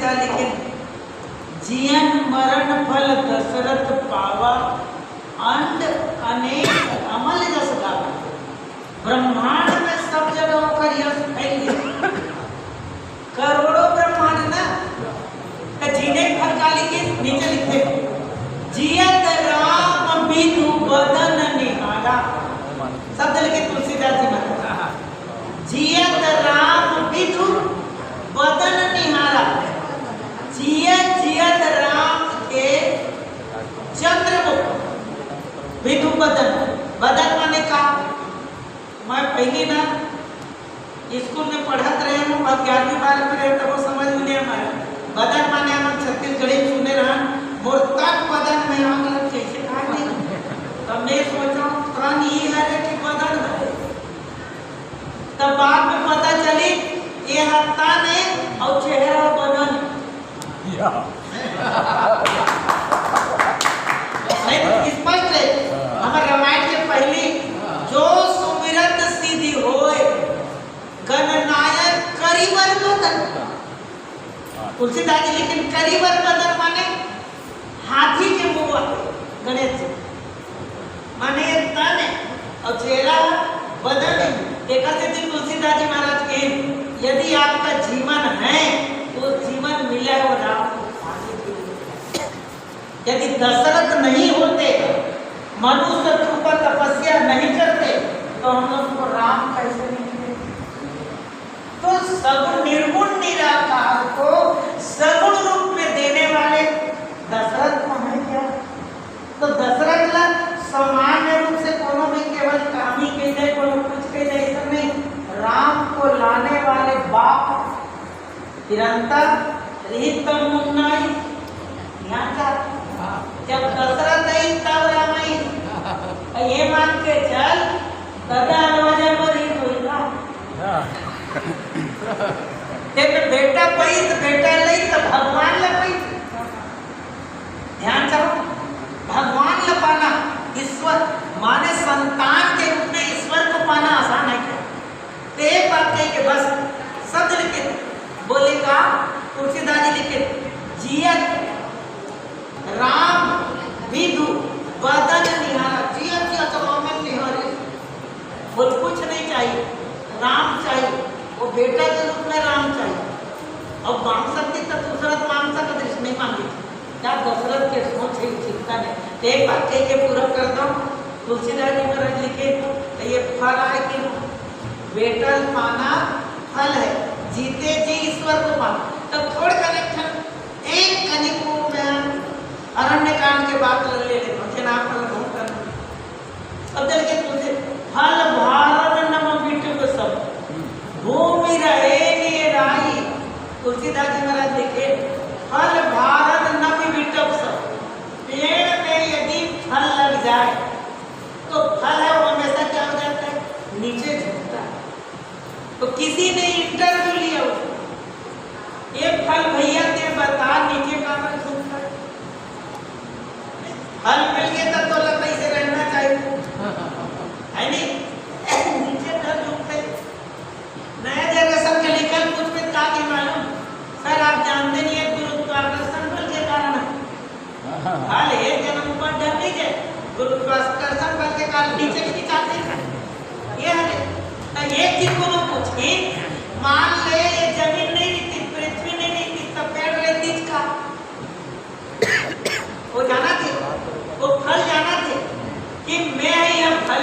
तुलसीदास लिखे जियन मरण फल दशरथ पावा अंड अनेक अमल जस गावा। ब्रह्मांड में सब जगह होकर यश फैल गया, करोड़ों ब्रह्मांड ना। तो जीने फल का लिखे नीचे लिखे जियत राम बिनु बदन निहारा। शब्द लिखे तुलसीदास जी महाराज जियत राम बिनु बदन निहारा। जियत राम के चंद्रमुख बिनु बदन। बदन माने का मैं पहले ना स्कूल में पढ़त रहे हूँ, 11वीं 12वीं में रहे तब वो समझ में नहीं आया। बदन माने हम छत्तीसगढ़ी सुने रहा मोर तन बदन में आग लग कैसे कहा नहीं। तब मैं सोचा तन ये है कि बदन है। तब बाद में पता चली ये तन है और चेहरा बदन। स्पष्ट है हमारे रामायण के पहली जो सुमिरत सिद्धि होए गणनायक करीबर बदन। तुलसीदास जी लेकिन करीबर बदन माने हाथी के मुंह गणेश जी माने तन है और चेहरा बदन है। देखा से तुलसीदास जी महाराज के यदि आपका जीवन है तो जीवन मिला है राम को। यदि दशरथ नहीं होते, मनुष्य पर तपस्या नहीं करते तो हम लोग को राम कैसे मिलते। तो सगुण निर्गुण निराकार को सगुण रूप में देने वाले दशरथ को है क्या। तो दशरथ ला सामान्य रूप से कोनो भी केवल काम ही कह जाए कोनो कुछ कह जाए ऐसा नहीं। राम को लाने वाले बाप निरंतर रिहितम मुन्नाई यहाँ का जब दशरथ आई तब राम आई। ये मान के चल दादा नवाजा मरी होइला तेरे बेटा पैस बेटा नहीं तो भगवान ला पैस। ध्यान चाहो भगवान ला पाना ईश्वर माने संतान के रूप में ईश्वर को पाना आसान है क्या। ते बात कह के बस शब्द लिखे बोले का तुलसीदास जी लिखे जियत राम विदु बदन निहारा। जियत राम निहारे बोल कुछ नहीं चाहिए राम चाहिए। वो बेटा के रूप में राम चाहिए। अब मांग सकती तो दशरथ मांग सकते दृष्टि नहीं मांगी क्या दशरथ के सोच है चिंता नहीं। एक बात कह के पूरा कर दो तुलसीदास जी महाराज लिखे तो ये फल है कि बेटा पाना फल है जीते जी ईश्वर को पाना। तो थोड़ा कनेक्शन एक कनिको में अरण्य कांड के बाद ले लेते हैं आप बहुत कर। अब देखिए तुझे फल भारत नम बिटुक सब भूमि रहे राई। तुलसीदास जी महाराज लिखे फल भारत नम बिटुक सब। पेड़ में यदि फल लग जाए तो फल है वो हमेशा क्या हो जाता है नीचे झुकता है। तो किसी ने इंटरव्यू लिया ये फल भैया ते बता नीचे का पर झुकता है। फल मिल गया तब तो लकड़ी से रहना चाहिए है नहीं नीचे तक झुकते। नया जनरेशन के निकल कुछ में ताकि मालूम सर आप जानते नहीं है गुरुत्वाकर्षण बल के कारण फल एक जन्म ऊपर डर नहीं जाए गुरुत्वाकर्षण बल के कारण नीचे खिंचाते ये है। एक चीज को पूछे मान ले ये जमीन नहीं रहती पृथ्वी नहीं रहती तब पेड़ रहती का वो जाना